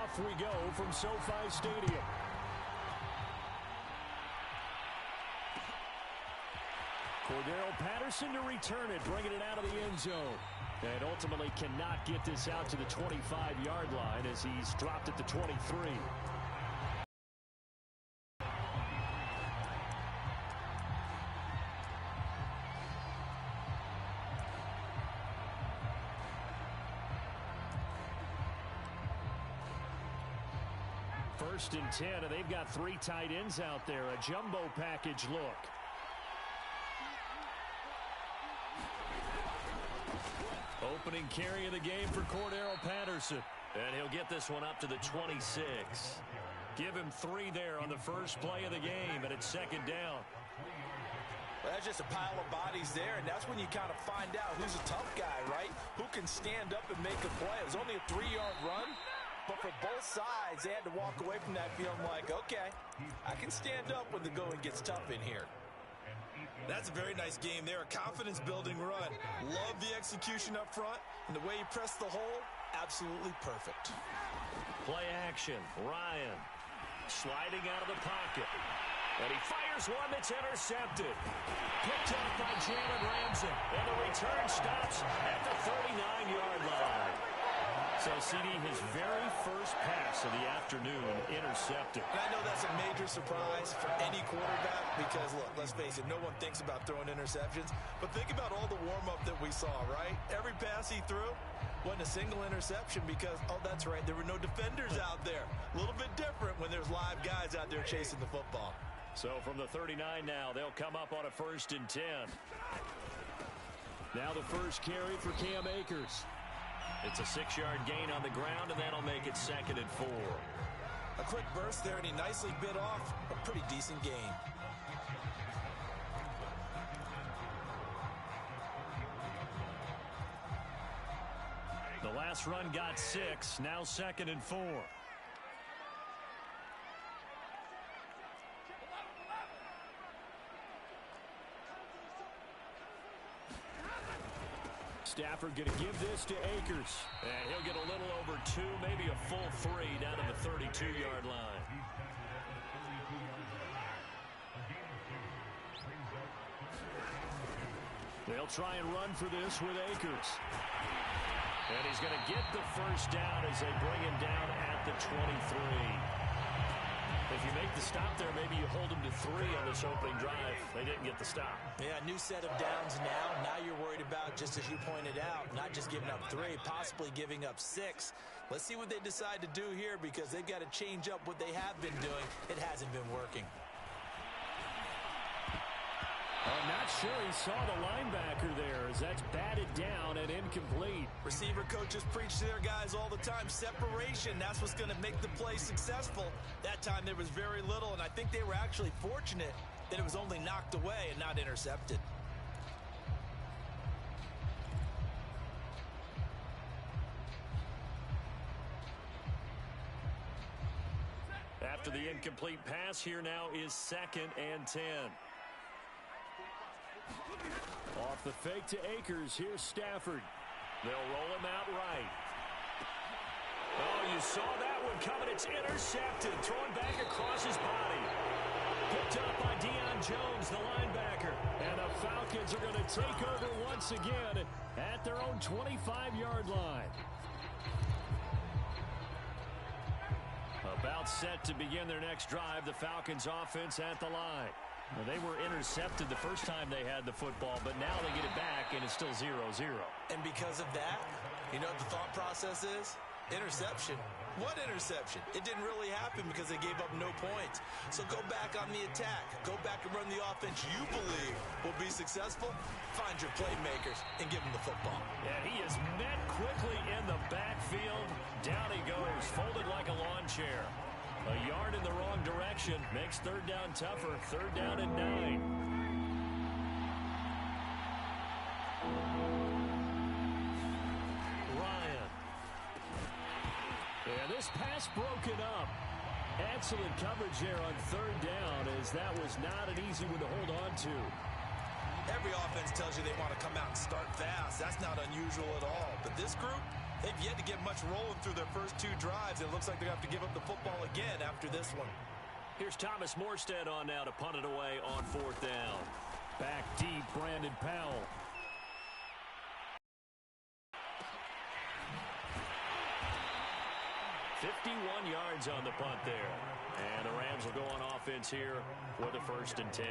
Off we go from SoFi Stadium. Cordero Patterson to return it, bringing it out of the end zone. And ultimately cannot get this out to the 25-yard line as he's dropped at the 23. First and 10, and they've got 3 tight ends out there. A jumbo package look. Opening carry of the game for Cordero Patterson. And he'll get this one up to the 26. Give him 3 there on the first play of the game, and it's second down. Well, that's just a pile of bodies there, and that's when you kind of find out who's a tough guy, right? Who can stand up and make a play. It was only a 3-yard run, but for both sides, they had to walk away from that feeling like, okay, I can stand up when the going gets tough in here. That's a very nice game there. A confidence-building run. Love the execution up front, and the way he pressed the hole, absolutely perfect. Play action. Ryan sliding out of the pocket. And he fires one that's intercepted. Picked up by Jalen Ramsey. And the return stops at the 39-yard line. So, CD, his very first pass of the afternoon intercepted. And I know that's a major surprise for any quarterback because, look, let's face it, no one thinks about throwing interceptions. But think about all the warm-up that we saw, right? Every pass he threw wasn't a single interception because, oh, that's right, there were no defenders out there. A little bit different when there's live guys out there chasing the football. So from the 39 now, they'll come up on a 1st and 10. Now the first carry for Cam Akers. It's a 6-yard gain on the ground, and that'll make it 2nd and 4. A quick burst there, and he nicely bit off a pretty decent gain. The last run got 6, now 2nd and 4. Stafford going to give this to Akers. And he'll get a little over 2, maybe a full 3 down to the 32-yard line. They'll try and run for this with Akers. And he's going to get the first down as they bring him down at the 23. If you make the stop there, maybe you hold them to 3 on this opening drive. They didn't get the stop. Yeah, new set of downs now. Now you're worried about, just as you pointed out, not just giving up 3, possibly giving up 6. Let's see what they decide to do here because they've got to change up what they have been doing. It hasn't been working. I'm not sure he saw the linebacker there as that's batted down and incomplete. Receiver coaches preach to their guys all the time. Separation, that's what's going to make the play successful. That time there was very little, and I think they were actually fortunate that it was only knocked away and not intercepted. After the incomplete pass, here now is 2nd and 10. Off the fake to Akers. Here's Stafford. They'll roll him out right. Oh, you saw that one coming. It's intercepted. Thrown back across his body. Picked up by Deion Jones, the linebacker. And the Falcons are going to take over once again at their own 25-yard line. About set to begin their next drive. The Falcons offense at the line. Well, they were intercepted the first time they had the football, but now they get it back, and it's still 0-0. And because of that, you know what the thought process is? Interception. What interception? It didn't really happen because they gave up no points. So go back on the attack. Go back and run the offense you believe will be successful. Find your playmakers and give them the football. And he is met quickly in the backfield. Down he goes, folded like a lawn chair. A yard in the wrong direction makes 3rd down tougher. 3rd down and 9. Ryan. And this pass broken up. Excellent coverage there on 3rd down as that was not an easy one to hold on to. Every offense tells you they want to come out and start fast. That's not unusual at all. But this group, They've yet to get much rolling through their first 2 drives. It looks like they're going to have to give up the football again after this one. Here's Thomas Morstead on now to punt it away on 4th down. Back deep, Brandon Powell. "51 yards on the punt there. And the Rams will go on offense here for the 1st and 10.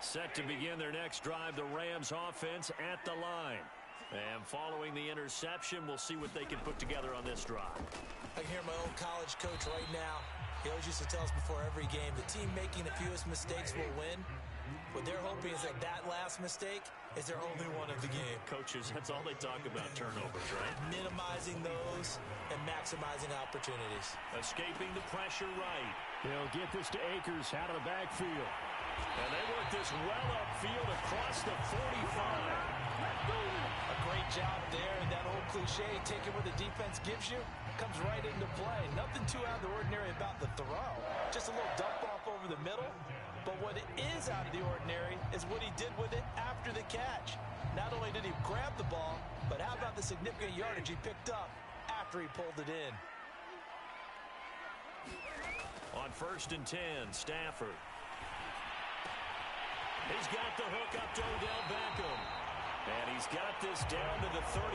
Set to begin their next drive, the Rams offense at the line. And following the interception, we'll see what they can put together on this drive. I can hear my old college coach right now. He always used to tell us before every game, the team making the fewest mistakes will win. What they're hoping is that last mistake is their only one of the game. Coaches, that's all they talk about, turnovers, right? Minimizing those and maximizing opportunities. Escaping the pressure right. They'll get this to Akers out of the backfield. And they work this well upfield across the 45. A great job there, and that old cliche, taking what the defense gives you, comes right into play. Nothing too out of the ordinary about the throw. Just a little dump off over the middle. But what is out of the ordinary is what he did with it after the catch. Not only did he grab the ball, but how about the significant yardage he picked up after he pulled it in. On 1st and 10, Stafford. He's got the hook up to Odell Beckham. And he's got this down to the 35.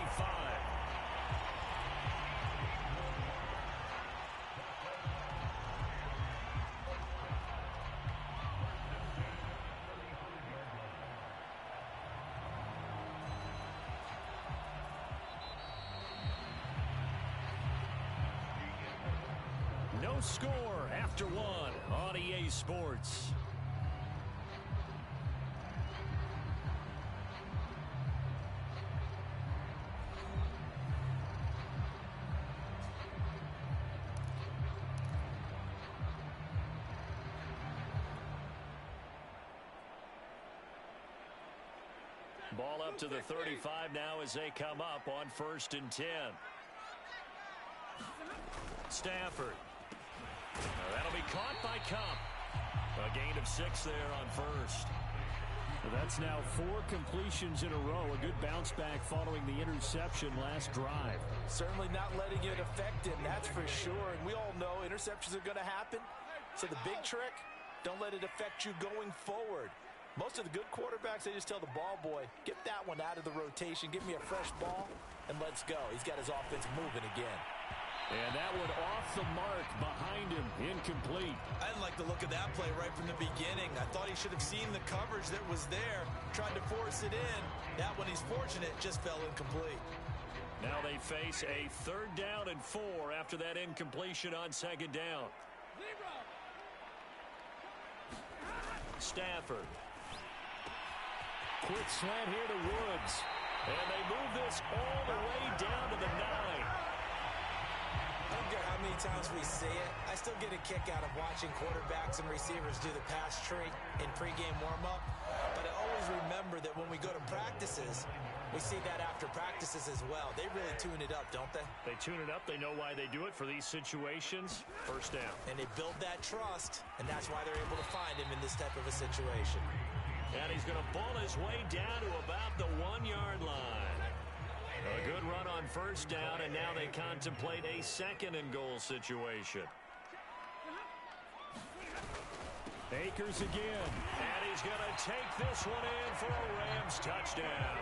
No score after 1 on EA Sports. Ball up to the 35 now as they come up on 1st and 10. Stafford. That'll be caught by Cup. A gain of 6 there on 1st. Well, that's now 4 completions in a row. A good bounce back following the interception last drive. Certainly not letting it affect him, that's for sure. And we all know interceptions are going to happen. So the big trick, don't let it affect you going forward. Most of the good quarterbacks, they just tell the ball boy, get that one out of the rotation, give me a fresh ball, and let's go. He's got his offense moving again. And that one off the mark behind him, incomplete. I didn't like the look of that play right from the beginning. I thought he should have seen the coverage that was there, tried to force it in. That one, he's fortunate, just fell incomplete. Now they face a 3rd down and 4 after that incompletion on 2nd down. Stafford. Quick slant here to Woods. And they move this all the way down to the 9. I don't care how many times we see it. I still get a kick out of watching quarterbacks and receivers do the pass tree in pregame warm-up. But I always remember that when we go to practices, we see that after practices as well. They really tune it up, don't they? They tune it up. They know why they do it for these situations. 1st down. And they build that trust, and that's why they're able to find him in this type of a situation. And he's going to ball his way down to about the 1-yard line. A good run on 1st down, and now they contemplate a 2nd and goal situation. Akers again. And he's going to take this one in for a Rams touchdown.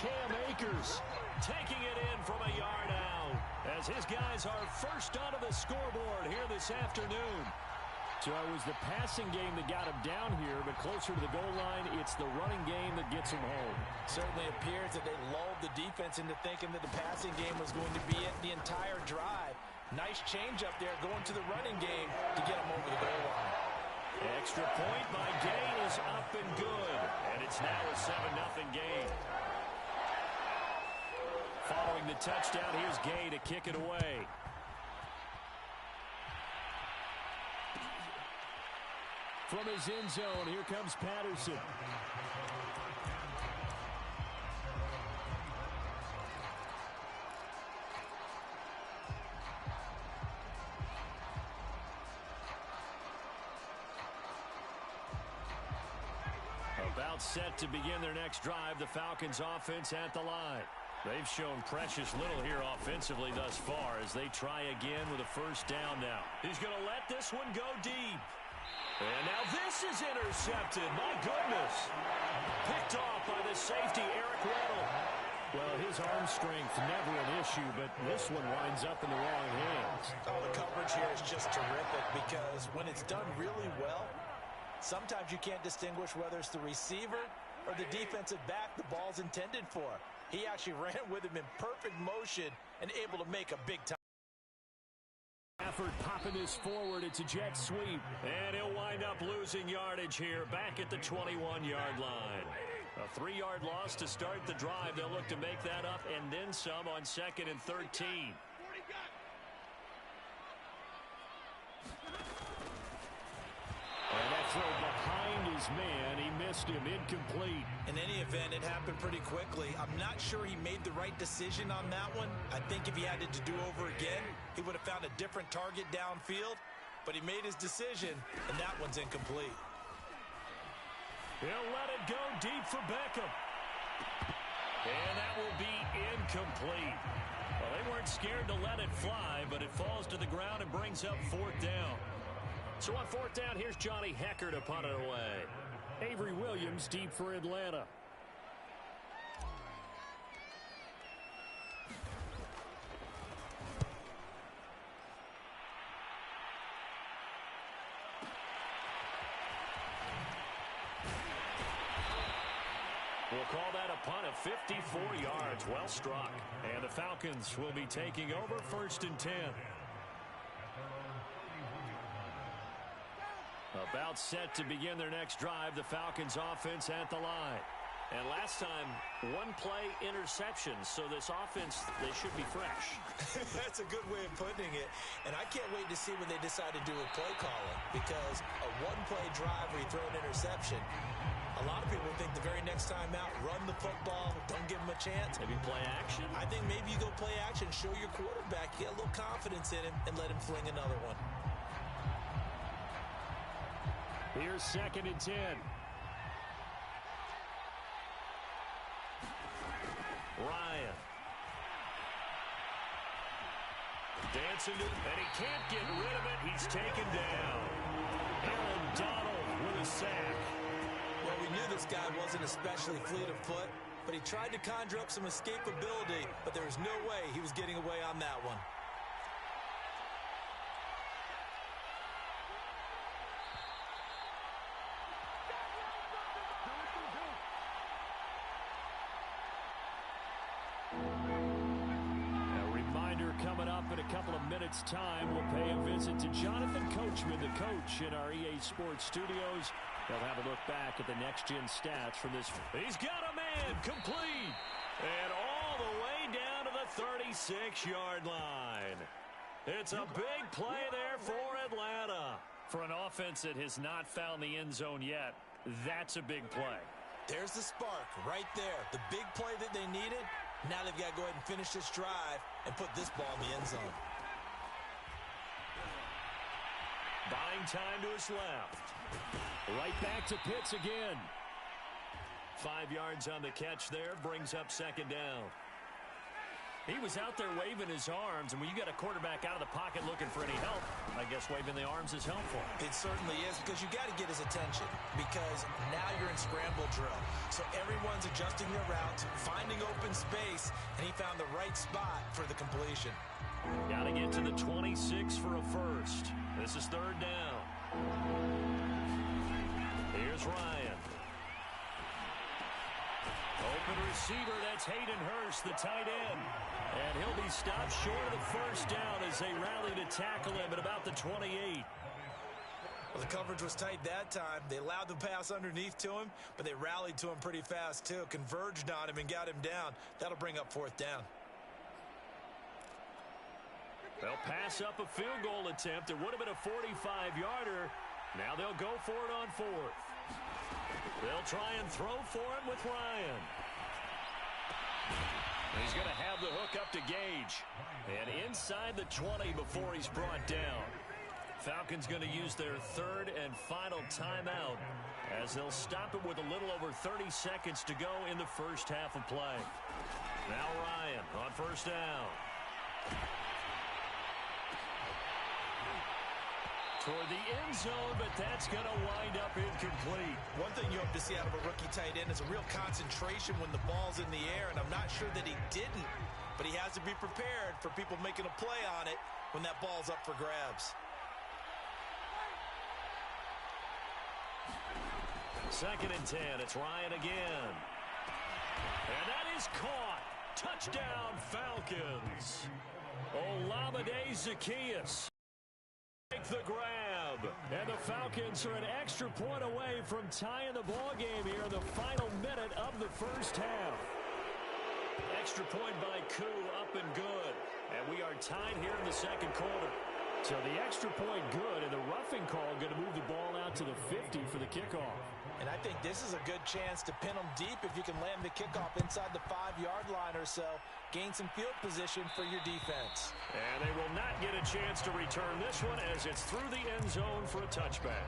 Cam Akers taking it in from a yard out as his guys are first onto the scoreboard here this afternoon. So it was the passing game that got him down here, but closer to the goal line, it's the running game that gets him home. Certainly appears that they lulled the defense into thinking that the passing game was going to be it the entire drive. Nice change up there going to the running game to get him over the goal line. Extra point by Gay is up and good, and it's now a 7-0 game. Following the touchdown, here's Gay to kick it away. From his end zone, here comes Patterson. About set to begin their next drive, the Falcons offense at the line. They've shown precious little here offensively thus far as they try again with a first down now. He's going to let this one go deep. And now this is intercepted. My goodness. Picked off by the safety, Eric Weddle. Well, his arm strength never an issue, but this one winds up in the wrong hands. Oh, the coverage here is just terrific because when it's done really well, sometimes you can't distinguish whether it's the receiver or the defensive back the ball's intended for. He actually ran with him in perfect motion and able to make a big time. Stafford popping this forward. It's a jet sweep. And he'll wind up losing yardage here back at the 21-yard line. A 3-yard loss to start the drive. They'll look to make that up and then some on 2nd and 13. And that throw behind his man. He missed him. Incomplete. In any event, it happened pretty quickly. I'm not sure he made the right decision on that one. I think if he had it to do over again, he would have found a different target downfield. But he made his decision, and that one's incomplete. He'll let it go deep for Beckham. And that will be incomplete. Well, they weren't scared to let it fly, but it falls to the ground and brings up 4th down. So on 4th down, here's Johnny Hecker to punt it away. Avery Williams deep for Atlanta. We'll call that a punt of 54 yards. Well struck. And the Falcons will be taking over 1st and 10. About set to begin their next drive, the Falcons offense at the line. And last time, 1-play interception, so this offense, they should be fresh. That's a good way of putting it. And I can't wait to see what they decide to do with play calling, because a 1-play drive where you throw an interception, a lot of people think the very next time out, run the football, don't give them a chance. Maybe play action? I think maybe you go play action, show your quarterback, get a little confidence in him, and let him fling another one. Here's 2nd and 10. Ryan. Dancing to, and he can't get rid of it. He's taken down. Aaron Donald with a sack. Well, we knew this guy wasn't especially fleet of foot, but he tried to conjure up some escapability, but there was no way he was getting away on that one. Time we'll pay a visit to Jonathan Coachman, the coach in our EA Sports studios. They'll have a look back at the next-gen stats from this. He's got a man complete and all the way down to the 36-yard line. It's a big play there for Atlanta. For an offense that has not found the end zone yet, that's a big play. There's the spark right there. The big play that they needed. Now they've got to go ahead and finish this drive and put this ball in the end zone. Buying time to his left. Right back to Pitts again. 5 yards on the catch there. Brings up 2nd down. He was out there waving his arms, and when you got a quarterback out of the pocket looking for any help, I guess waving the arms is helpful. It certainly is, because you got to get his attention, because now you're in scramble drill. So everyone's adjusting their routes, finding open space, and he found the right spot for the completion. Got to get to the 26 for a first. This is 3rd down. Here's Ryan. Open receiver, that's Hayden Hurst, the tight end. And he'll be stopped short of the first down as they rally to tackle him at about the 28. Well, the coverage was tight that time. They allowed the pass underneath to him, but they rallied to him pretty fast, too. Converged on him and got him down. That'll bring up 4th down. They'll pass up a field goal attempt. It would have been a 45-yarder. Now they'll go for it on 4th. They'll try and throw for him with Ryan. He's going to have the hook up to Gage. And inside the 20 before he's brought down. Falcons going to use their third and final timeout as they'll stop it with a little over 30 seconds to go in the first half of play. Now Ryan on first down. Toward the end zone, but that's going to wind up incomplete. One thing you hope to see out of a rookie tight end is a real concentration when the ball's in the air, and I'm not sure that he didn't, but he has to be prepared for people making a play on it when that ball's up for grabs. Second and 10, it's Ryan again. And that is caught. Touchdown, Falcons. Olamide Zaccheaus make the grab. And the Falcons are an extra point away from tying the ball game here in the final minute of the first half. Extra point by Koo, up and good. And we are tied here in the second quarter. So the extra point good, and the roughing call going to move the ball out to the 50 for the kickoff. And I think this is a good chance to pin them deep if you can land the kickoff inside the 5-yard line or so. Gain some field position for your defense. And they will not get a chance to return this one as it's through the end zone for a touchback.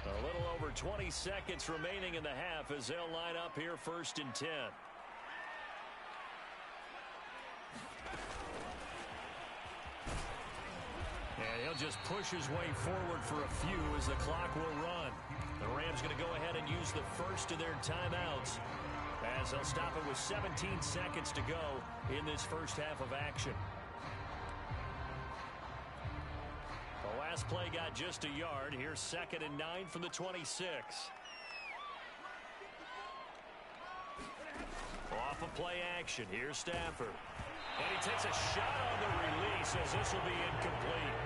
A little over 20 seconds remaining in the half as they'll line up here first and 10. And he'll just push his way forward for a few as the clock will run. The Rams going to go ahead and use the first of their timeouts as they'll stop it with 17 seconds to go in this first half of action. The last play got just a yard. Here's second and 9 from the 26. Off of play action. Here's Stafford. And he takes a shot on the release as this will be incomplete.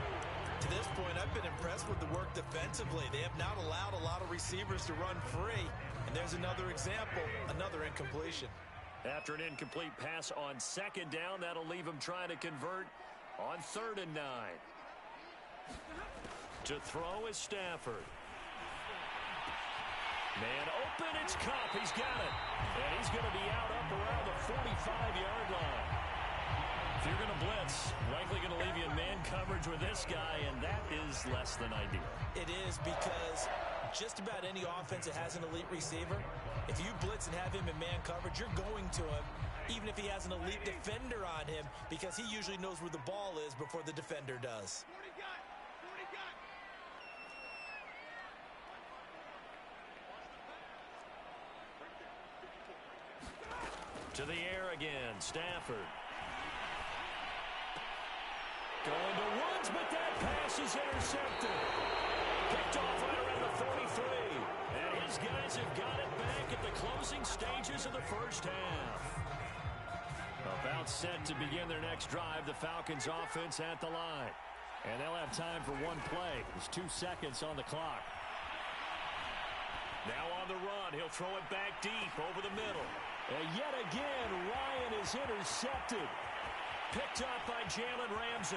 To this point, I've been impressed with the work defensively. They have not allowed a lot of receivers to run free. And there's another example, another incompletion. After an incomplete pass on second down, that'll leave him trying to convert on third and 9. To throw is Stafford. Man open, it's Kupp. He's got it. And he's going to be out up around the 45-yard line. If you're going to blitz, likely going to leave you in man coverage with this guy, and that is less than ideal. It is, because just about any offense that has an elite receiver, if you blitz and have him in man coverage, you're going to him, even if he has an elite defender on him, because he usually knows where the ball is before the defender does. To the air again, Stafford. Going to Woods, but that pass is intercepted. Picked off right around the 43. And his guys have got it back at the closing stages of the first half. About set to begin their next drive, the Falcons offense at the line. And they'll have time for one play. There's 2 seconds on the clock. Now on the run, he'll throw it back deep over the middle. And yet again, Ryan is intercepted. Picked up by Jalen Ramsey.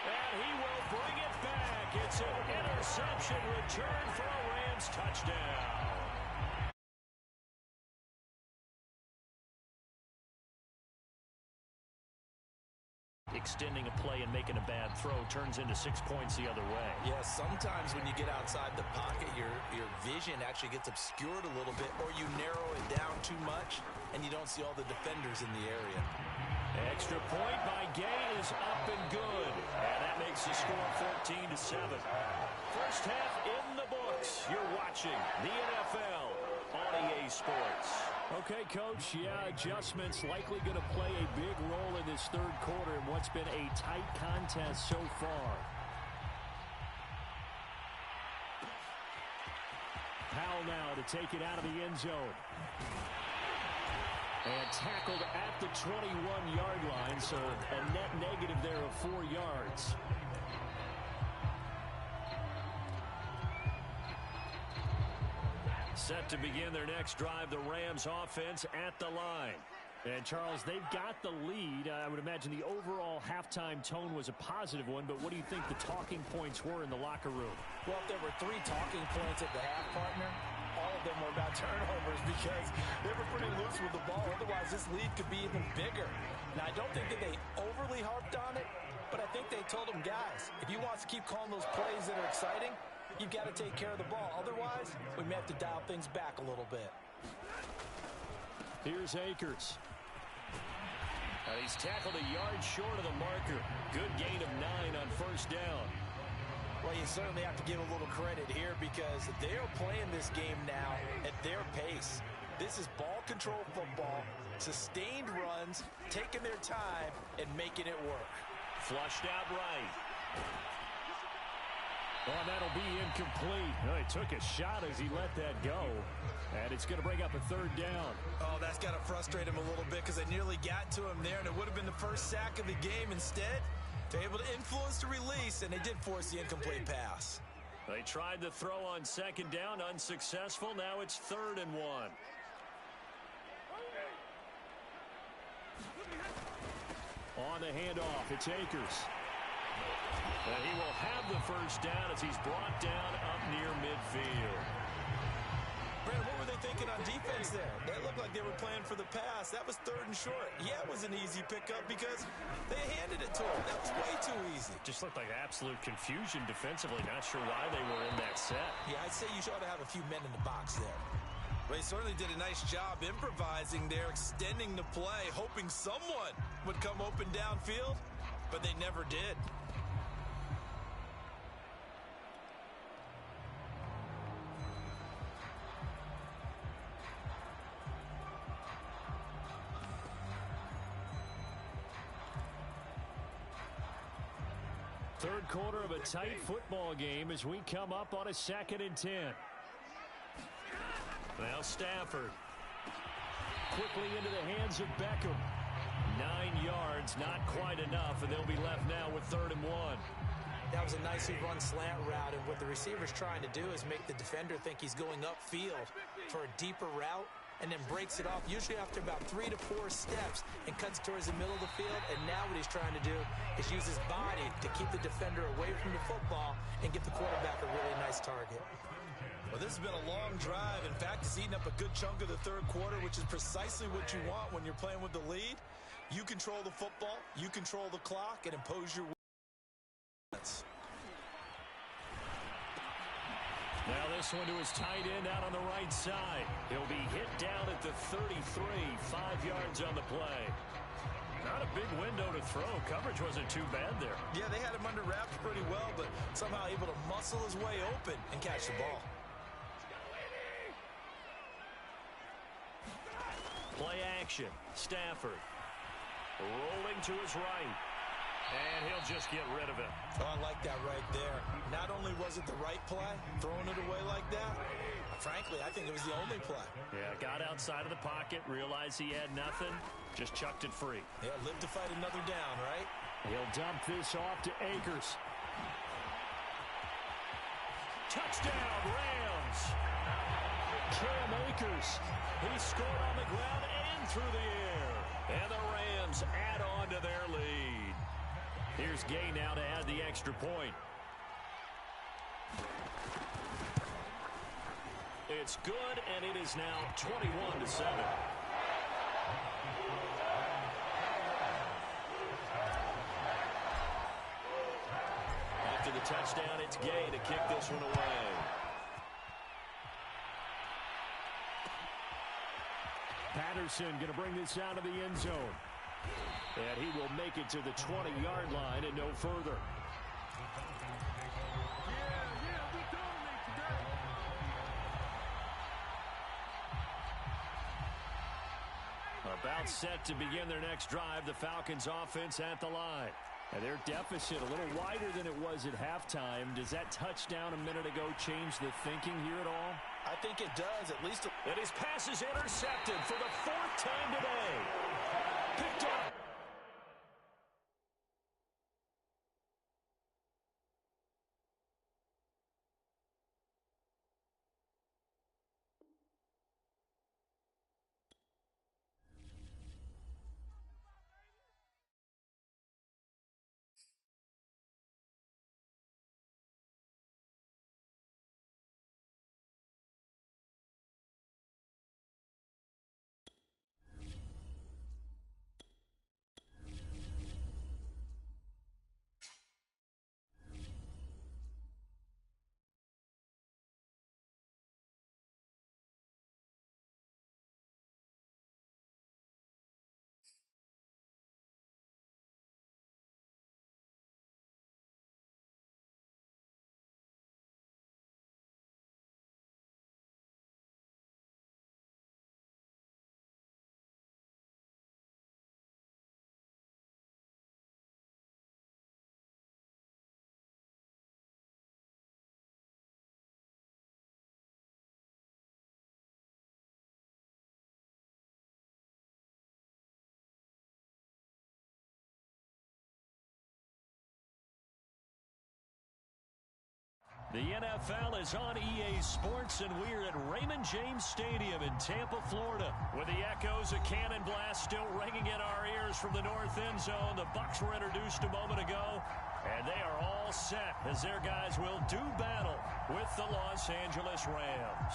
And he will bring it back. It's an interception return for a Rams touchdown. Extending a play and making a bad throw turns into 6 points the other way. Yeah, sometimes when you get outside the pocket, your vision actually gets obscured a little bit, or you narrow it down too much, and you don't see all the defenders in the area. Extra point by Gay is up and good. And that makes the score 14-7. First half in the books. You're watching the NFL on EA Sports. Okay, Coach, yeah, adjustments likely going to play a big role in this third quarter in what's been a tight contest so far. Powell now to take it out of the end zone. And tackled at the 21-yard line, so a net negative there of 4 yards. Set to begin their next drive, the Rams offense at the line. And, Charles, they've got the lead. I would imagine the overall halftime tone was a positive one, but what do you think the talking points were in the locker room? Well, if there were 3 talking points at the half, partner, all of them were about turnovers because they were pretty loose with the ball. Otherwise, this lead could be even bigger. Now, I don't think that they overly harped on it, but I think they told them, guys, if you want to keep calling those plays that are exciting, you've got to take care of the ball. Otherwise, we may have to dial things back a little bit. Here's Akers. He's tackled a yard short of the marker. Good gain of 9 on first down. Well, you certainly have to give a little credit here because they are playing this game now at their pace. This is ball control football, sustained runs, taking their time, and making it work. Flushed out right. Oh, that'll be incomplete. Oh, he took a shot as he let that go. And it's going to bring up a 3rd down. Oh, that's got to frustrate him a little bit because they nearly got to him there, and it would have been the first sack of the game. Instead, they're able to influence the release, and they did force the incomplete pass. They tried to throw on 2nd down, unsuccessful. Now it's 3rd and 1. On the handoff, it's Akers. And he will have the first down as he's brought down up near midfield. Brandon, what were they thinking on defense there? That looked like they were playing for the pass. That was 3rd and short. Yeah, it was an easy pickup because they handed it to him. That was way too easy. Just looked like absolute confusion defensively. Not sure why they were in that set. Yeah, I'd say you ought to have a few men in the box there. Well, he certainly did a nice job improvising there, extending the play, hoping someone would come open downfield, but they never did. Third quarter of a tight football game as we come up on a 2nd and 10. Now Stafford. Quickly into the hands of Beckham. 9 yards, not quite enough, and they'll be left now with 3rd and 1. That was a nicely run slant route, and what the receiver's trying to do is make the defender think he's going upfield for a deeper route, and then breaks it off, usually after about 3 to 4 steps, and cuts towards the middle of the field. And now what he's trying to do is use his body to keep the defender away from the football and get the quarterback a really nice target. Well, this has been a long drive. In fact, it's eaten up a good chunk of the 3rd quarter, which is precisely what you want when you're playing with the lead. You control the football, you control the clock, and impose your will. Now this one to his tight end out on the right side. He'll be hit down at the 33, 5 yards on the play. Not a big window to throw. Coverage wasn't too bad there. Yeah, they had him under wraps pretty well, but somehow able to muscle his way open and catch the ball. Play action. Stafford. Rolling to his right. And he'll just get rid of it. Oh, I like that right there. Not only was it the right play, throwing it away like that, frankly, I think it was the only play. Yeah, got outside of the pocket, realized he had nothing, just chucked it free. Yeah, live to fight another down, right? He'll dump this off to Akers. Touchdown, Rams! Cam Akers. He scored on the ground and through the air. And the Rams add on to their lead. Here's Gay now to add the extra point. It's good, and it is now 21-7. After the touchdown, it's Gay to kick this one away. Patterson going to bring this out of the end zone. And he will make it to the 20-yard line and no further. About set to begin their next drive, the Falcons offense at the line. And their deficit a little wider than it was at halftime. Does that touchdown a minute ago change the thinking here at all? I think it does, at least. And his pass is intercepted for the 4th time today. Picked up. The NFL is on EA Sports, and we're at Raymond James Stadium in Tampa, Florida. With the echoes of Cannon Blast still ringing in our ears from the north end zone, the Bucs were introduced a moment ago, and they are all set as their guys will do battle with the Los Angeles Rams.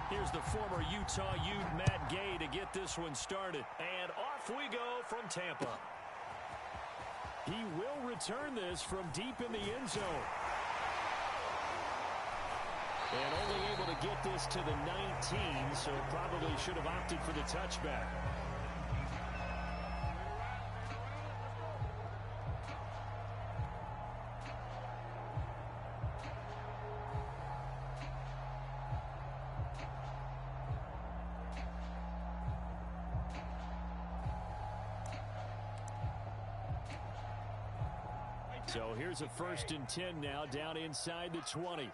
Here's the former Utah Ute Matt Gay to get this one started. And off we go from Tampa. He will return this from deep in the end zone. And only able to get this to the 19, so probably should have opted for the touchback. So here's a 1st and 10 now, down inside the 20.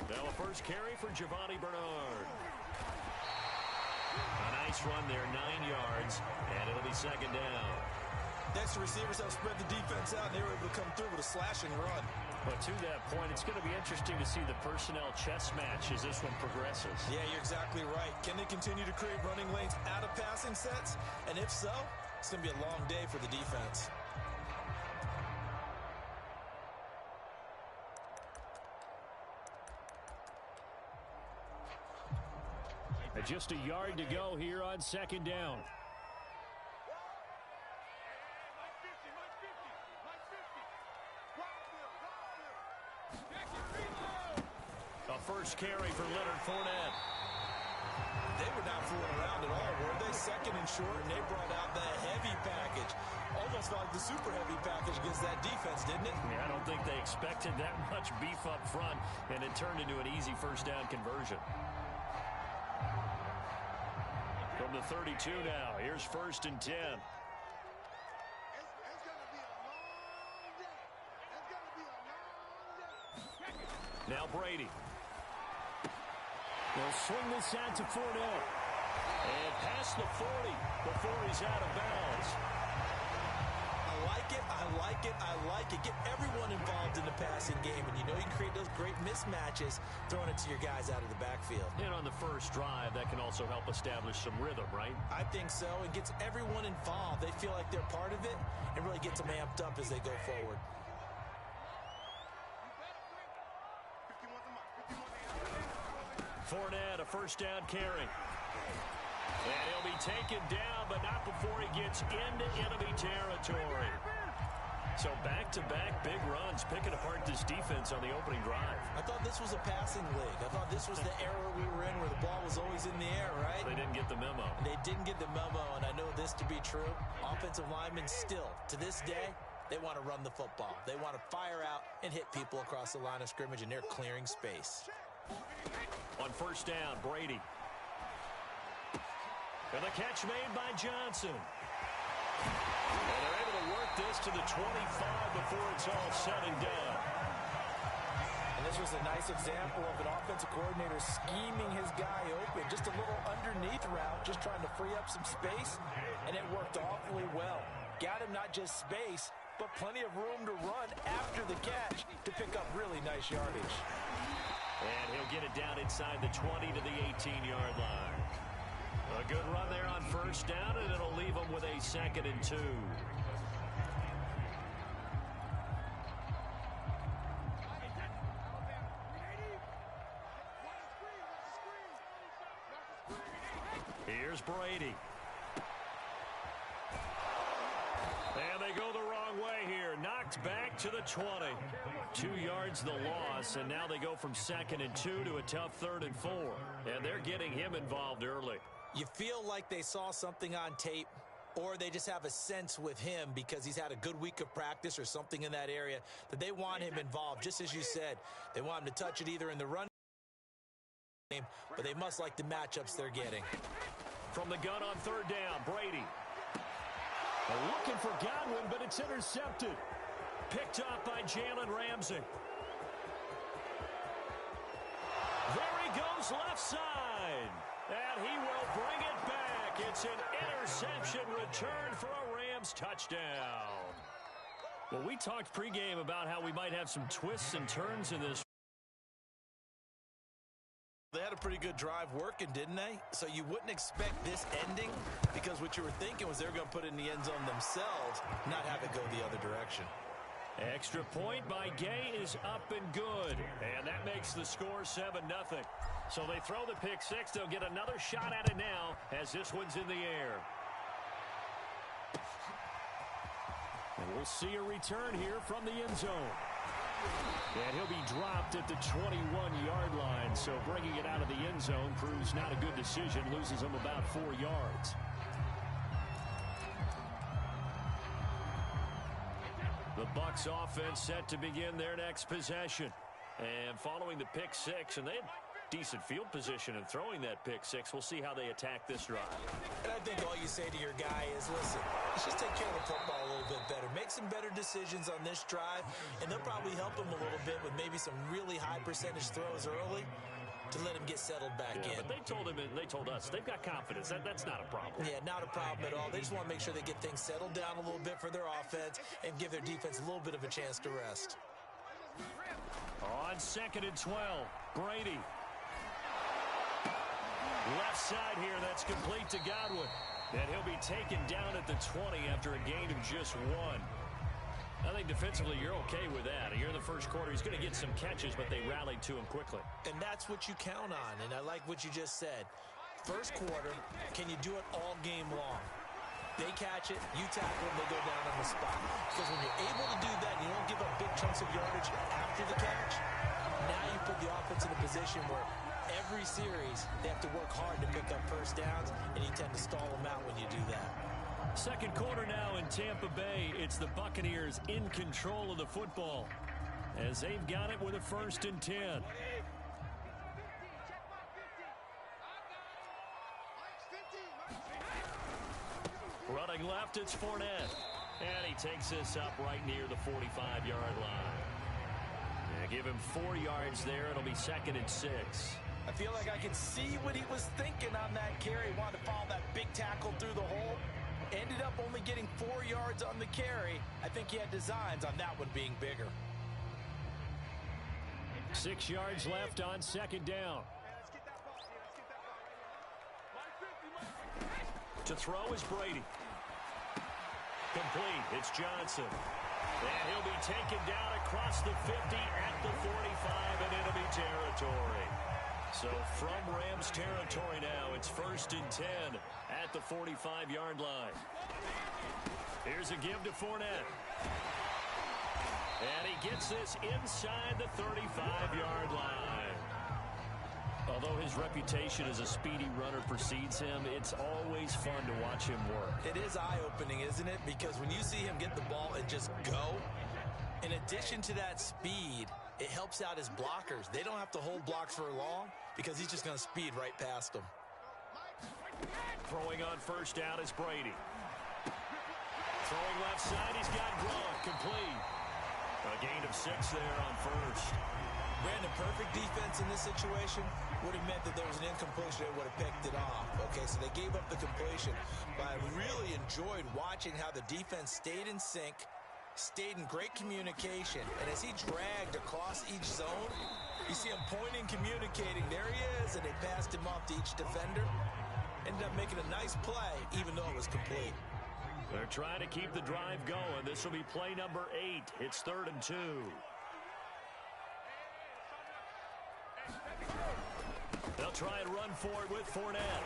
Now a first carry for Giovanni Bernard. A nice run there, 9 yards, and it'll be 2nd down. Next, the receivers have spread the defense out, and they were able to come through with a slashing run. But to that point, it's going to be interesting to see the personnel chess match as this one progresses. Yeah, you're exactly right. Can they continue to create running lanes out of passing sets? And if so, it's going to be a long day for the defense. Just a yard to go here on 2nd down. A first carry for Leonard Fournette. They were not fooling around at all, were they? 2nd and short, and they brought out the heavy package. Almost like the super heavy package against that defense, didn't it? Yeah, I don't think they expected that much beef up front, and it turned into an easy 1st down conversion. From the 32 now, here's 1st and 10. Now Brady. They'll swing this out to Fournette. And past the 40 before he's out of bounds. I like it, I like it, I like it. Get everyone involved in the passing game, and you know you can create those great mismatches throwing it to your guys out of the backfield. And on the first drive, that can also help establish some rhythm, right? I think so. It gets everyone involved. They feel like they're part of it and really gets them amped up as they go forward. Fournette, a 1st down carry. And he'll be taken down, but not before he gets into enemy territory. So back-to-back big runs, picking apart this defense on the opening drive. I thought this was a passing league. I thought this was the era we were in where the ball was always in the air, right? They didn't get the memo. They didn't get the memo, and I know this to be true. Offensive linemen still, to this day, they want to run the football. They want to fire out and hit people across the line of scrimmage, and they're clearing space. On 1st down, Brady. And the catch made by Johnson. And they're able to work this to the 25 before it's all said and done. And this was a nice example of an offensive coordinator scheming his guy open. Just a little underneath route, just trying to free up some space, and it worked awfully well. Got him not just space, but plenty of room to run after the catch to pick up really nice yardage. And he'll get it down inside the 20 to the 18-yard line. A good run there on 1st down, and it'll leave them with a 2nd and 2. Here's Brady. And they go the wrong way here. Knocked back to the 20. 2 yards the loss, and now they go from 2nd and 2 to a tough 3rd and 4. And they're getting him involved early. You feel like they saw something on tape, or they just have a sense with him because he's had a good week of practice or something in that area that they want him involved. Just as you said, they want him to touch it either in the run game, but they must like the matchups they're getting. From the gun on 3rd down, Brady. They're looking for Godwin, but it's intercepted. Picked up by Jalen Ramsey. There he goes left side. And he will bring it back. It's an interception return for a Rams touchdown. Well, we talked pregame about how we might have some twists and turns in this. They had a pretty good drive working, didn't they? So you wouldn't expect this ending, because what you were thinking was they were going to put it in the end zone themselves, not have it go the other direction. Extra point by Gay is up and good. And that makes the score 7-0. So they throw the pick six. They'll get another shot at it now as this one's in the air. And we'll see a return here from the end zone. And he'll be dropped at the 21-yard line. So bringing it out of the end zone proves not a good decision. Loses him about 4 yards. The Bucs offense set to begin their next possession. And following the pick six, and they had decent field position in throwing that pick six. We'll see how they attack this drive. And I think all you say to your guy is, listen, let's just take care of the football a little bit better. Make some better decisions on this drive, and they'll probably help him a little bit with maybe some really high percentage throws early to let him get settled back in. But they told him, and they told us, they've got confidence. That's not a problem. Yeah, not a problem at all. They just want to make sure they get things settled down a little bit for their offense and give their defense a little bit of a chance to rest. On 2nd and 12, Brady. Left side here, that's complete to Godwin. And he'll be taken down at the 20 after a gain of just 1. I think defensively you're okay with that. Here in the first quarter, he's going to get some catches, but they rallied to him quickly. And that's what you count on, and I like what you just said. First quarter, can you do it all game long? They catch it, you tackle them, they go down on the spot. Because when you're able to do that, and you don't give up big chunks of yardage after the catch, now you put the offense in a position where every series they have to work hard to pick up first downs, and you tend to stall them out when you do that. Second quarter now in Tampa Bay. It's the Buccaneers in control of the football as they've got it with a 1st and 10. Running left, it's Fournette. And he takes this up right near the 45-yard line. Yeah, give him 4 yards there. It'll be 2nd and 6. I feel like I can see what he was thinking on that carry. He wanted to follow that big tackle through the hole. Ended up only getting 4 yards on the carry. I think he had designs on that one being bigger. 6 yards left on 2nd down. To throw is Brady. Complete. It's Johnson. And he'll be taken down across the 50 at the 45 and enemy territory. So from Rams territory now, it's 1st and 10 at the 45-yard line. Here's a give to Fournette. And he gets this inside the 35-yard line. Although his reputation as a speedy runner precedes him, it's always fun to watch him work. It is eye-opening, isn't it? Because when you see him get the ball and just go, in addition to that speed, it helps out his blockers. They don't have to hold blocks for long because he's just going to speed right past them. Throwing on 1st down is Brady. Throwing left side, he's got Gronk, complete. A gain of 6 there on 1st. Brandon, perfect defense in this situation would have meant that there was an incompletion. They would have picked it off. Okay, so they gave up the completion. But I really enjoyed watching how the defense stayed in sync, stayed in great communication. And as he dragged across each zone, you see him pointing, communicating. There he is, and they passed him off to each defender. Ended up making a nice play, even though it was complete. They're trying to keep the drive going. This will be play number 8. It's 3rd and 2. They'll try and run for it with Fournette.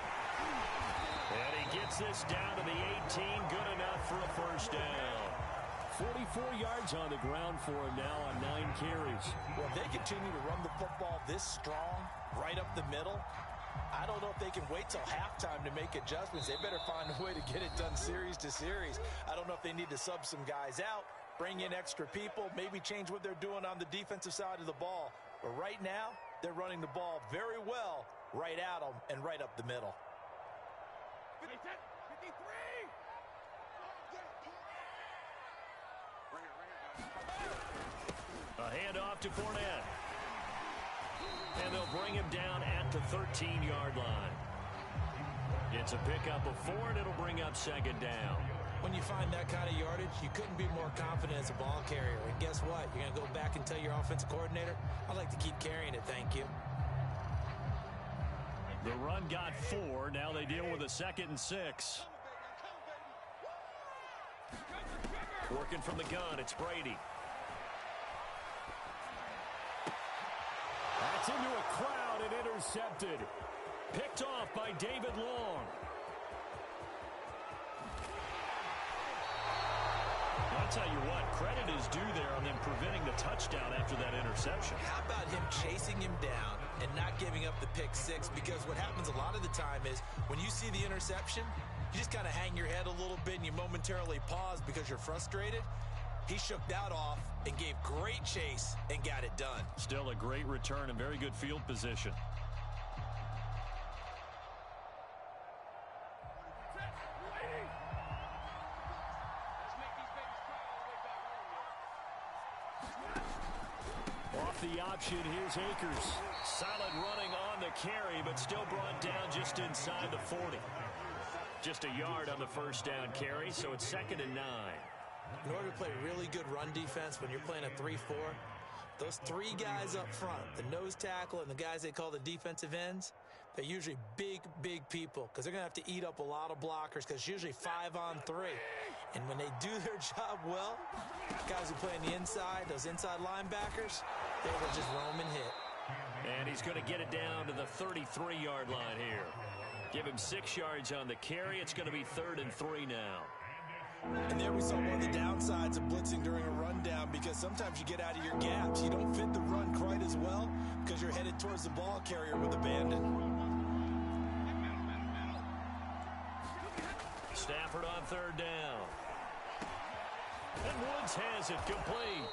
And he gets this down to the 18. Good enough for a 1st down. 44 yards on the ground for him now on 9 carries. Well, if they continue to run the football this strong, right up the middle, I don't know if they can wait till halftime to make adjustments. They better find a way to get it done series to series. I don't know if they need to sub some guys out, bring in extra people, maybe change what they're doing on the defensive side of the ball. But right now, they're running the ball very well right at them and right up the middle. 53! Bring it. A handoff to Fournette. And they'll bring him down at the 13-yard line. It's a pickup of 4, and it'll bring up second down. When you find that kind of yardage, you couldn't be more confident as a ball carrier. And guess what? You're going to go back and tell your offensive coordinator, I'd like to keep carrying it, thank you. The run got 4. Now they deal with a 2nd and 6. Working from the gun, it's Brady. That's into a crowd and intercepted. Picked off by David Long. I'll tell you what, credit is due there on them preventing the touchdown after that interception. How about him chasing him down and not giving up the pick six? Because what happens a lot of the time is when you see the interception, you just kind of hang your head a little bit and you momentarily pause because you're frustrated. He shook that off and gave great chase and got it done. Still a great return and very good field position. Off the option, here's Akers. Solid running on the carry, but still brought down just inside the 40. Just a yard on the first down carry, so it's 2nd and 9. In order to play really good run defense when you're playing a 3-4, those 3 guys up front, the nose tackle and the guys they call the defensive ends, they're usually big, big people because they're going to have to eat up a lot of blockers because it's usually 5-on-3. And when they do their job well, guys who play on the inside, those inside linebackers, they will just roam and hit. And he's going to get it down to the 33-yard line here. Give him 6 yards on the carry. It's going to be 3rd and 3 now. And there we saw one of the downsides of blitzing during a rundown because sometimes you get out of your gaps. You don't fit the run quite as well because you're headed towards the ball carrier with abandon. Stafford on 3rd down. And Woods has it complete.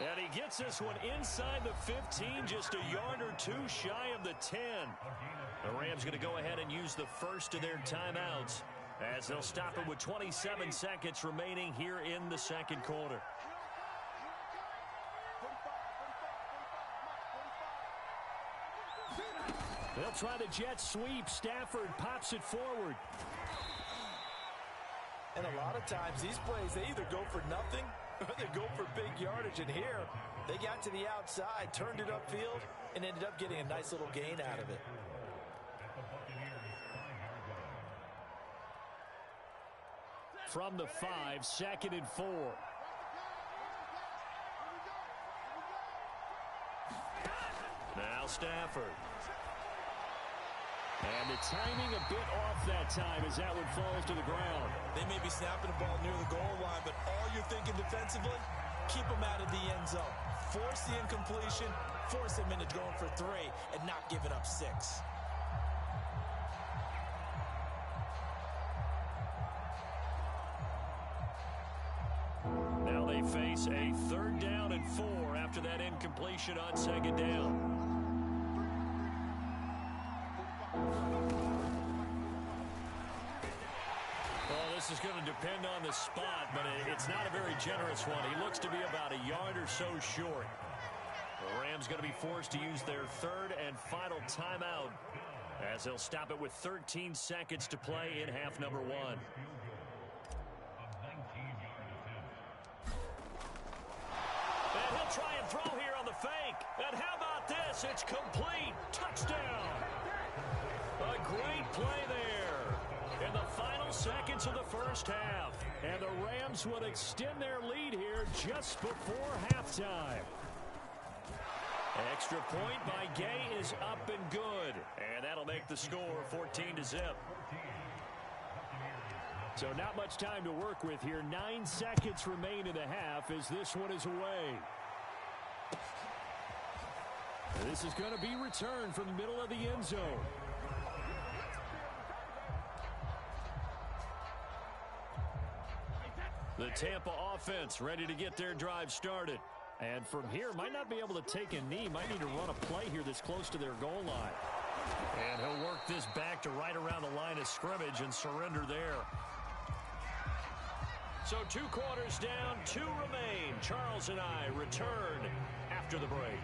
And he gets this one inside the 15, just a yard or 2 shy of the 10. The Rams going to go ahead and use the first of their timeouts as they'll stop it with 27 seconds remaining here in the second quarter. They'll try the jet sweep. Stafford pops it forward. And a lot of times these plays, they either go for nothing or they go for big yardage. And here, they got to the outside, turned it upfield, and ended up getting a nice little gain out of it. From the 5, 2nd and 4. Now Stafford. And the timing a bit off that time as that one falls to the ground. They may be snapping the ball near the goal line, but all you're thinking defensively, keep them out of the end zone. Force the incompletion, force them into going for 3, and not giving up 6. Now they face a 3rd down and 4 after that incompletion on 2nd down. This is going to depend on the spot, but it's not a very generous one. He looks to be about a yard or so short. The Rams going to be forced to use their 3rd and final timeout as they'll stop it with 13 seconds to play in half number 1. And he'll try and throw here on the fake. And how about this? It's complete. Touchdown. A great play there in the final seconds of the first half. And the Rams will extend their lead here just before halftime. Extra point by Gay is up and good. And that'll make the score 14-0. So not much time to work with here. 9 seconds remain in the half as this one is away. This is going to be returned from the middle of the end zone. The Tampa offense ready to get their drive started. And from here, might not be able to take a knee. Might need to run a play here that's close to their goal line. And he'll work this back to right around the line of scrimmage and surrender there. So 2 quarters down, 2 remain. Charles and I return after the break.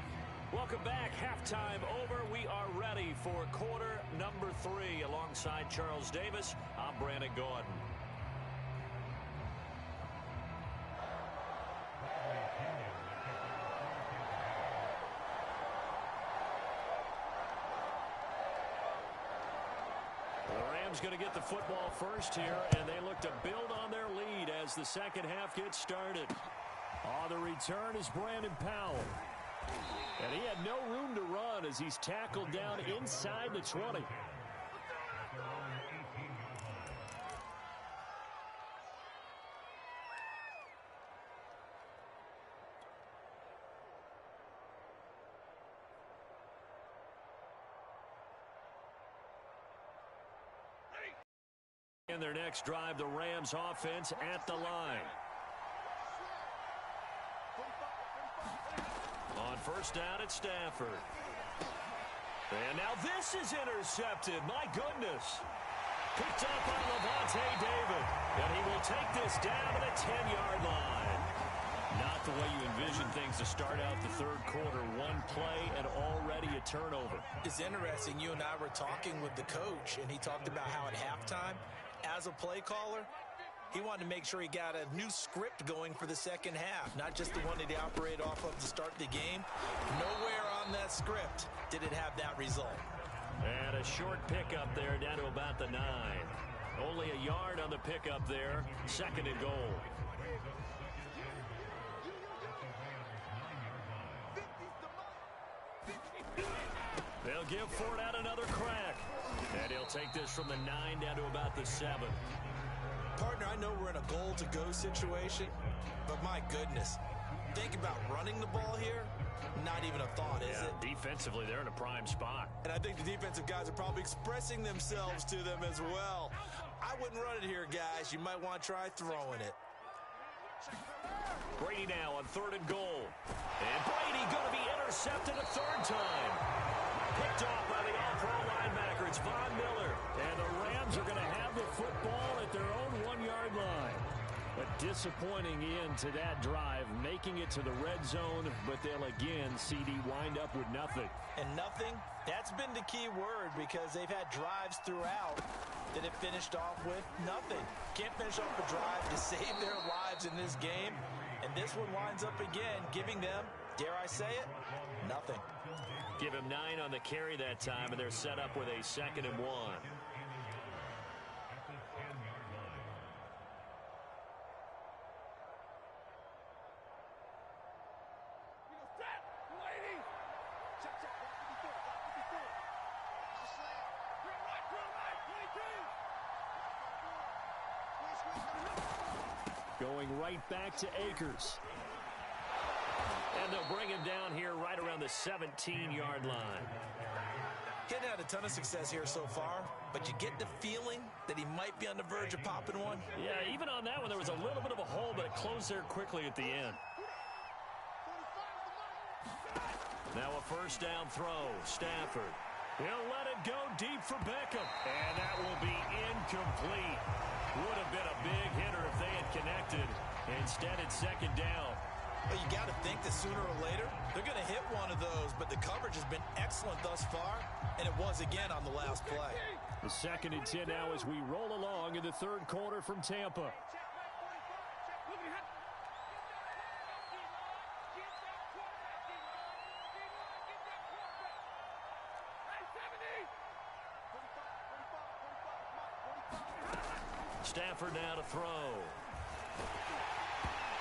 Welcome back. Halftime over. We are ready for quarter number 3. Alongside Charles Davis, I'm Brandon Gaudin. Going to get the football first here, and they look to build on their lead as the second half gets started. On the return is Brandon Powell. And he had no room to run as he's tackled down inside the 20. In their next drive, the Rams offense at the line. On first down, it's Stafford. And now this is intercepted. My goodness. Picked up by Levante David. And he will take this down to the 10-yard line. Not the way you envision things to start out the third quarter. One play and already a turnover. It's interesting. You and I were talking with the coach, and he talked about how at halftime, as a play caller, he wanted to make sure he got a new script going for the second half, not just the one that he operated off of to start the game. Nowhere on that script did it have that result. And a short pickup there down to about the 9. Only a yard on the pickup there. Second and goal. They'll give Fournette another crack. And he'll take this from the 9 down to about the 7. Partner, I know we're in a goal-to-go situation, but my goodness, think about running the ball here. Not even a thought, is it? Defensively, they're in a prime spot. And I think the defensive guys are probably expressing themselves to them as well. I wouldn't run it here, guys. You might want to try throwing it. Brady now on 3rd and goal. And Brady going to be intercepted a 3rd time. Picked off by the all-pro linebacker. It's Von Miller. And the Rams are going to have the football at their own 1-yard line. A disappointing end to that drive, making it to the red zone, but they'll again, CD, wind up with nothing. And nothing, that's been the key word, because they've had drives throughout that have finished off with nothing. Can't finish off a drive to save their lives in this game. And this one winds up again, giving them, dare I say it, nothing. Give him 9 on the carry that time, and they're set up with a 2nd and 1. Going right back to Akers. And they'll bring him down here right around the 17-yard line. He hadn't had a ton of success here so far, but you get the feeling that he might be on the verge of popping one. Yeah, even on that one, there was a little bit of a hole, but it closed there quickly at the end. Now a first down throw. Stafford. He'll let it go deep for Beckham. And that will be incomplete. Would have been a big hitter if they had connected. Instead, it's 2nd down. Well, you got to think that sooner or later, they're going to hit one of those, but the coverage has been excellent thus far, and it was again on the last play. The 2nd and 10 now as we roll along in the third quarter from Tampa. Stafford now to throw.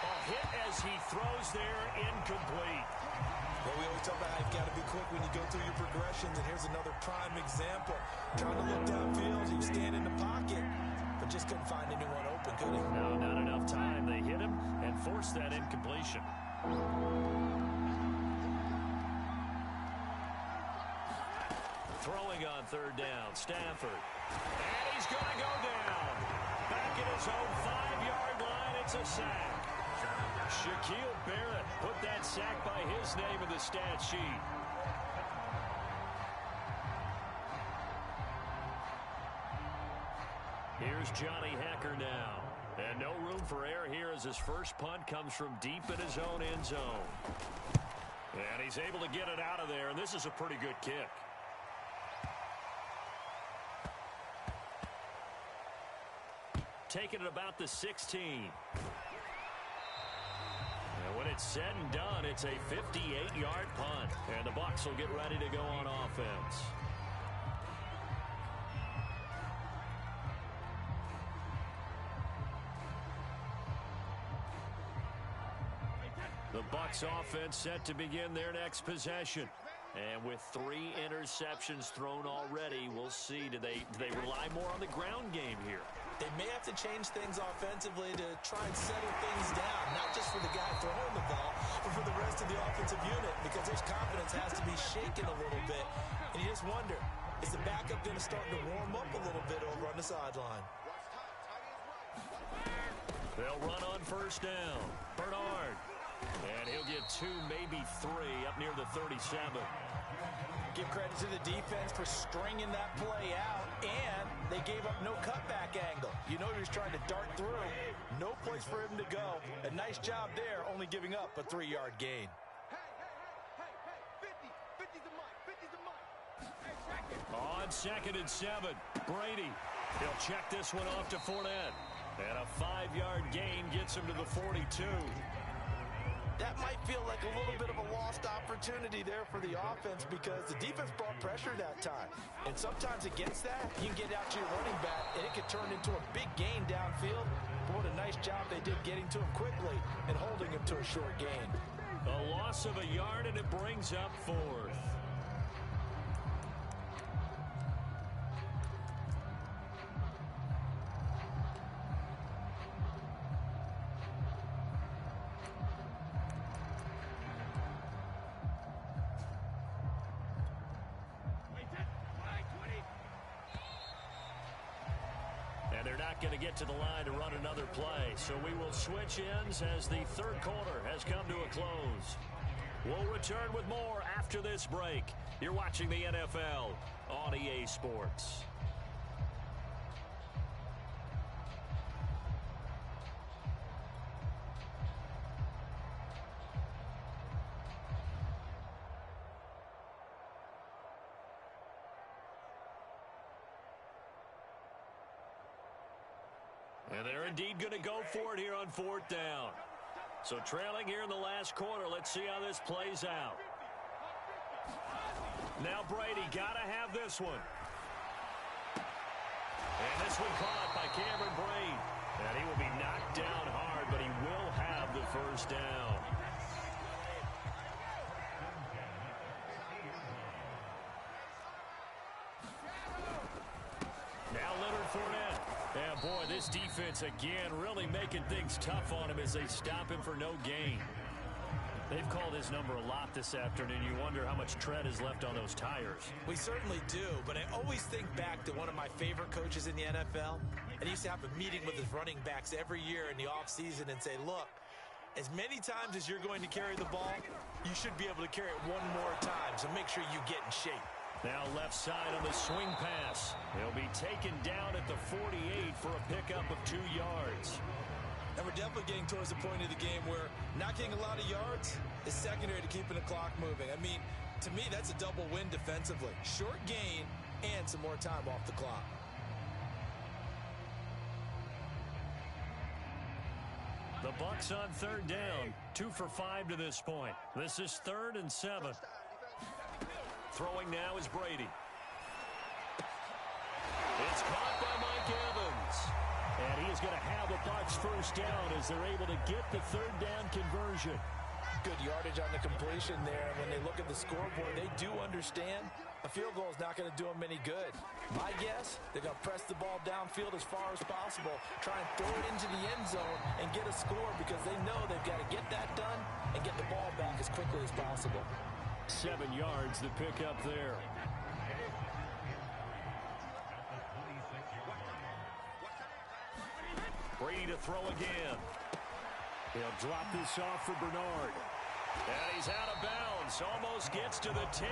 A hit as he throws there, incomplete. Well, we always talk about how you've got to be quick when you go through your progressions, and here's another prime example. Trying to look downfield, he was standing in the pocket, but just couldn't find anyone open, could he? No, not enough time. They hit him and forced that incompletion. Throwing on 3rd down, Stafford. And he's going to go down. Back at his own 5-yard line, it's a sack. Shaquille Barrett put that sack by his name in the stat sheet. Here's Johnny Hekker now. And no room for error here as his first punt comes from deep in his own end zone. And he's able to get it out of there, and this is a pretty good kick. Taking it about the 16. And when it's said and done, it's a 58-yard punt. And the Bucs will get ready to go on offense. The Bucs offense set to begin their next possession. And with 3 interceptions thrown already, we'll see. Do they rely more on the ground game here? They may have to change things offensively to try and settle things down, not just for the guy throwing the ball, but for the rest of the offensive unit, because his confidence has to be shaken a little bit. And you just wonder, is the backup going to start to warm up a little bit over on the sideline? They'll run on first down. Bernard. And he'll get 2, maybe 3 up near the 37. Give credit to the defense for stringing that play out, and they gave up no cutback angle. You know he was trying to dart through. No place for him to go. A nice job there, only giving up a 3-yard gain. On 2nd and 7, Brady. He'll check this one off to Fournette. And a 5-yard gain gets him to the 42. That might feel like a little bit of a lost opportunity there for the offense because the defense brought pressure that time. And sometimes against that, you can get out to your running back, and it could turn into a big gain downfield. But what a nice job they did getting to him quickly and holding him to a short gain. A loss of a yard, and it brings up 4th. And they're not going to get to the line to run another play. So we will switch ends as the 3rd quarter has come to a close. We'll return with more after this break. You're watching the NFL on EA Sports. And they're indeed going to go for it here on 4th down. So trailing here in the last quarter, let's see how this plays out. Now Brady got to have this one. And this one caught by Cameron Brate. And he will be knocked down hard, but he will have the first down. Now Leonard Fournette. Yeah, boy, this defense again really making things tough on him as they stop him for no gain. They've called his number a lot this afternoon. You wonder how much tread is left on those tires. We certainly do, but I always think back to one of my favorite coaches in the NFL. And he used to have a meeting with his running backs every year in the offseason and say, look, as many times as you're going to carry the ball, you should be able to carry it one more time, so make sure you get in shape. Now left side on the swing pass. He'll be taken down at the 48 for a pickup of 2 yards. And we're definitely getting towards the point of the game where not getting a lot of yards is secondary to keeping the clock moving. I mean, to me, that's a double win defensively. Short gain and some more time off the clock. The Bucs on 3rd down. 2 for 5 to this point. This is 3rd and 7. Throwing now is Brady. It's caught by Mike Evans. And he is going to have the Bucs first down as they're able to get the 3rd down conversion. Good yardage on the completion there. When they look at the scoreboard, they do understand a field goal is not going to do them any good. My guess, they're going to press the ball downfield as far as possible, try and throw it into the end zone and get a score because they know they've got to get that done and get the ball back as quickly as possible. 7 yards the pickup there. Brady to throw again. He'll drop this off for Bernard. And he's out of bounds. Almost gets to the 10.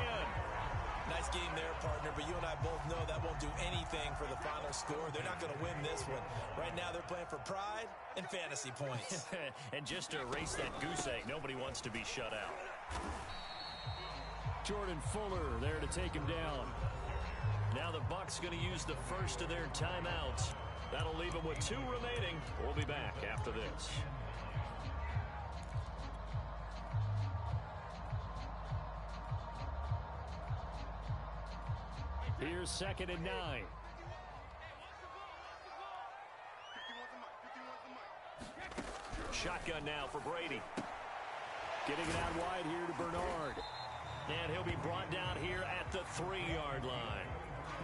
Nice game there, partner, but you and I both know that won't do anything for the final score. They're not going to win this one. Right now, they're playing for pride and fantasy points. And just to erase that goose egg, nobody wants to be shut out. Jordan Fuller there to take him down. Now the Bucs going to use the first of their timeouts. That'll leave them with 2 remaining. We'll be back after this. Here's 2nd and 9. Shotgun now for Brady. Getting it out wide here to Bernard. And he'll be brought down here at the 3-yard line.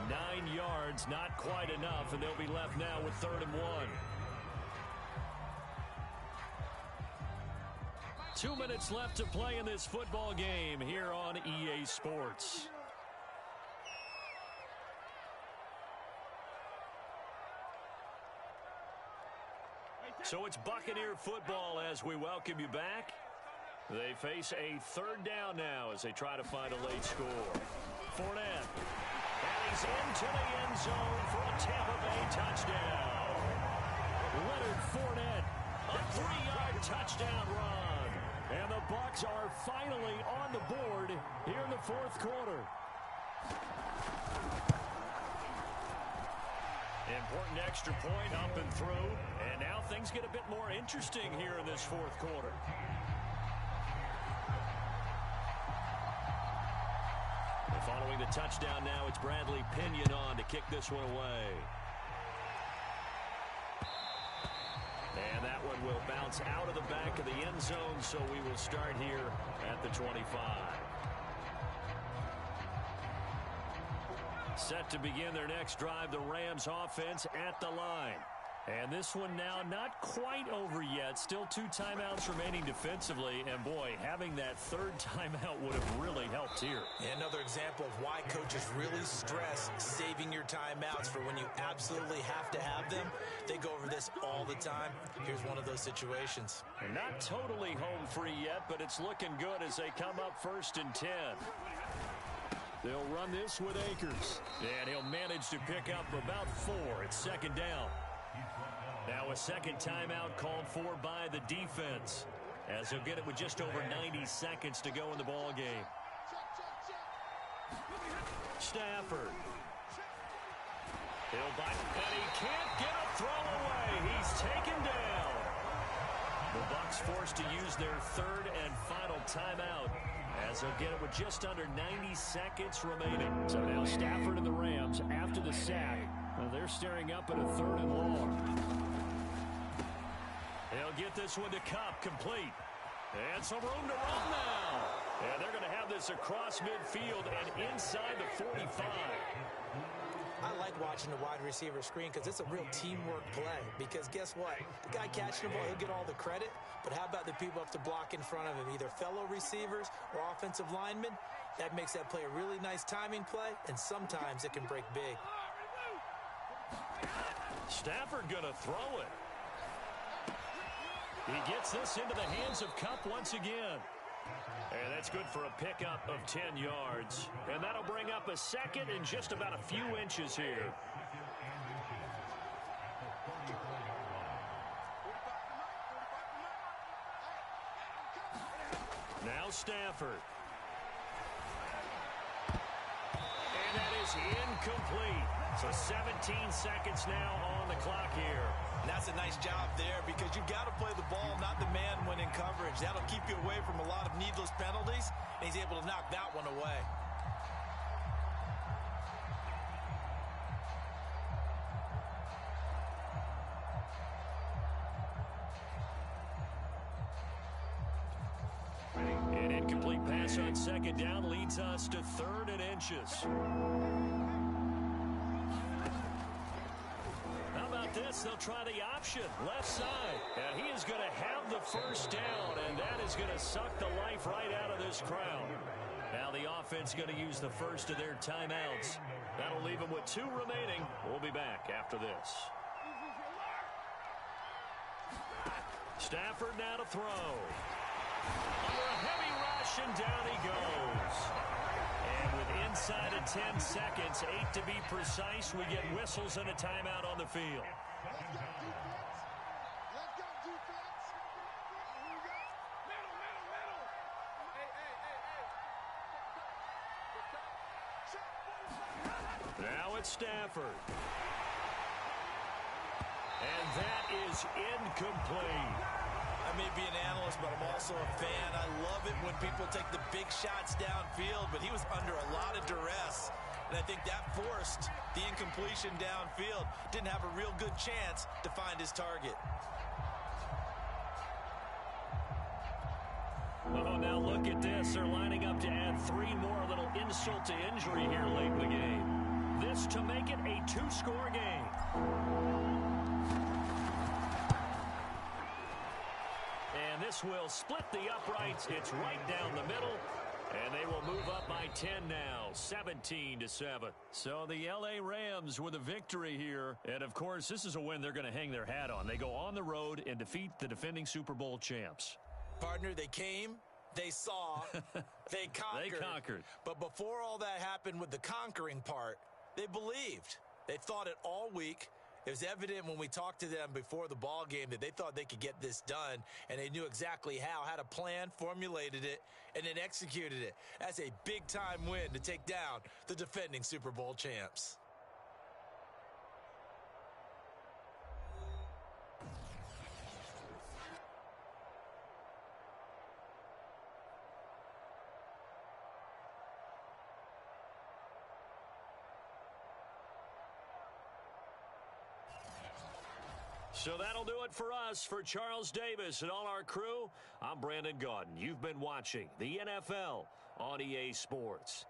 9 yards, not quite enough, and they'll be left now with 3rd and 1. 2 minutes left to play in this football game here on EA Sports. So it's Buccaneer football as we welcome you back. They face a 3rd down now as they try to find a late score. Fournette. And he's into the end zone for a Tampa Bay touchdown. Leonard Fournette. A 3-yard touchdown run. And the Bucs are finally on the board here in the 4th quarter. Important extra point up and through. And now things get a bit more interesting here in this 4th quarter. And following the touchdown now, it's Bradley Pinion on to kick this one away. And that one will bounce out of the back of the end zone, so we will start here at the 25. Set to begin their next drive, the Rams offense at the line. And this one now not quite over yet. Still 2 timeouts remaining defensively. And, boy, having that 3rd timeout would have really helped here. And another example of why coaches really stress saving your timeouts for when you absolutely have to have them. They go over this all the time. Here's one of those situations. And not totally home free yet, but it's looking good as they come up 1st and 10. They'll run this with Akers. And he'll manage to pick up about 4. It's 2nd down. Now a 2nd timeout called for by the defense, as he'll get it with just over 90 seconds to go in the ball game. Stafford. He'll bite, and he can't get a throw away. He's taken down. The Bucs forced to use their 3rd and final timeout, as they'll get it with just under 90 seconds remaining. So now Stafford and the Rams, after the sack, they're staring up at a 3rd and long. They'll get this one to Cup, complete. And some room to run now. And they're going to have this across midfield and inside the 45. I like watching the wide receiver screen because it's a real teamwork play. Because guess what? The guy catching the ball, he'll get all the credit. But how about the people up to block in front of him, either fellow receivers or offensive linemen? That makes that play a really nice timing play, and sometimes it can break big. Stafford going to throw it. He gets this into the hands of Cup once again. And that's good for a pickup of 10 yards. And that'll bring up a 2nd and just about a few inches here. Now Stafford. And that is incomplete. So 17 seconds now on the clock here. And that's a nice job there because you've got to play the ball, not the man when in coverage. That'll keep you away from a lot of needless penalties, and he's able to knock that one away. An incomplete pass on 2nd down leads us to 3rd and inches. This, they'll try the option, left side. And he is going to have the 1st down, and that is going to suck the life right out of this crowd. Now the offense going to use the 1st of their timeouts. That'll leave them with 2 remaining. We'll be back after this. Stafford now to throw. Under a heavy rush, and down he goes. And with inside of 10 seconds, 8 to be precise. We get whistles and a timeout on the field. Now it's Stafford. And that is incomplete. I may be an analyst, but I'm also a fan. I love it when people take the big shots downfield, but he was under a lot of duress. And I think that forced the incompletion downfield. Didn't have a real good chance to find his target. Oh, now look at this. They're lining up to add 3 more. A little insult to injury here late in the game. This to make it a 2-score game. And this will split the uprights. It's right down the middle. And they will move up by 10 now, 17-7. So the L.A. Rams with a victory here. And, of course, this is a win they're going to hang their hat on. They go on the road and defeat the defending Super Bowl champs. Partner, they came, they saw, they conquered. They conquered. But before all that happened with the conquering part, they believed. They thought it all week. It was evident when we talked to them before the ball game that they thought they could get this done, and they knew exactly how, had a plan, formulated it, and then executed it. That's a big-time win to take down the defending Super Bowl champs. So that'll do it for us. For Charles Davis and all our crew, I'm Brandon Gaudin. You've been watching the NFL on EA Sports.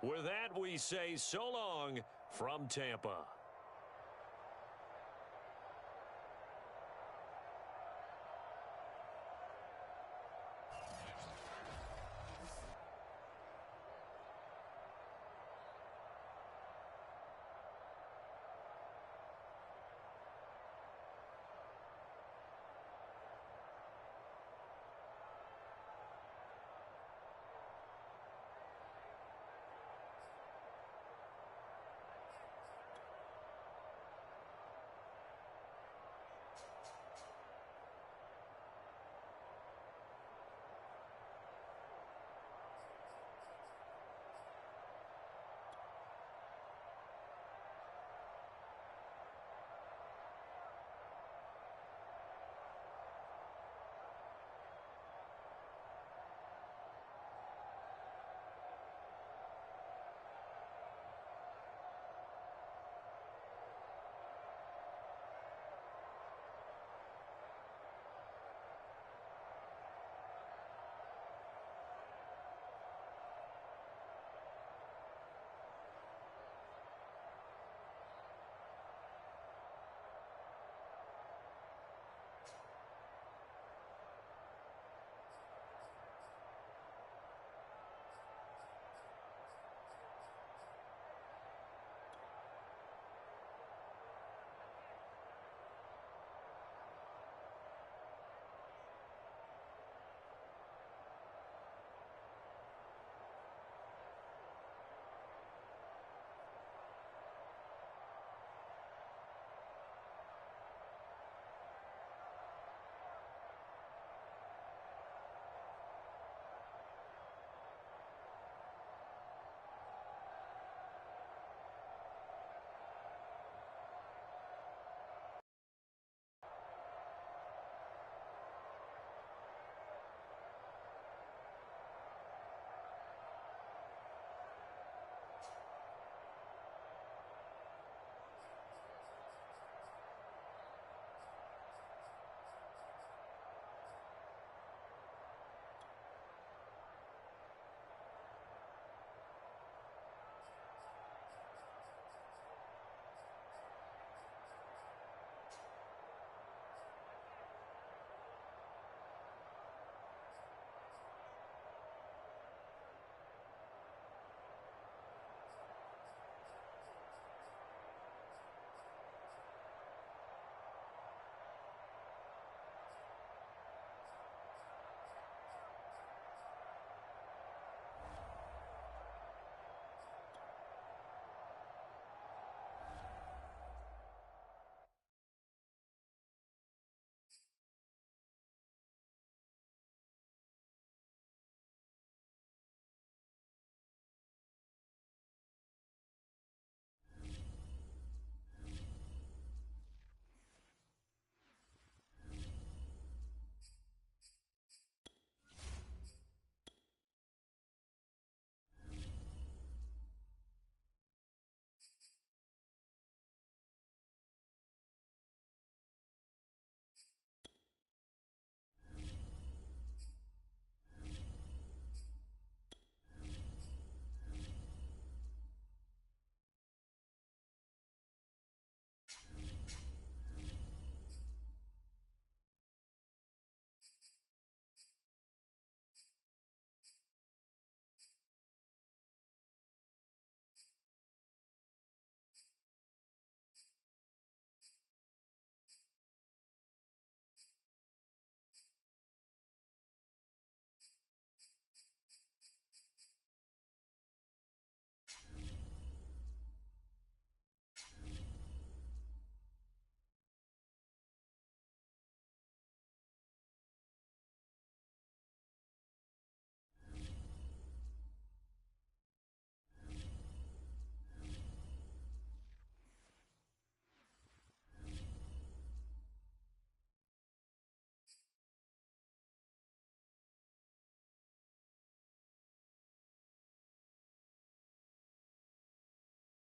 With that, we say so long from Tampa.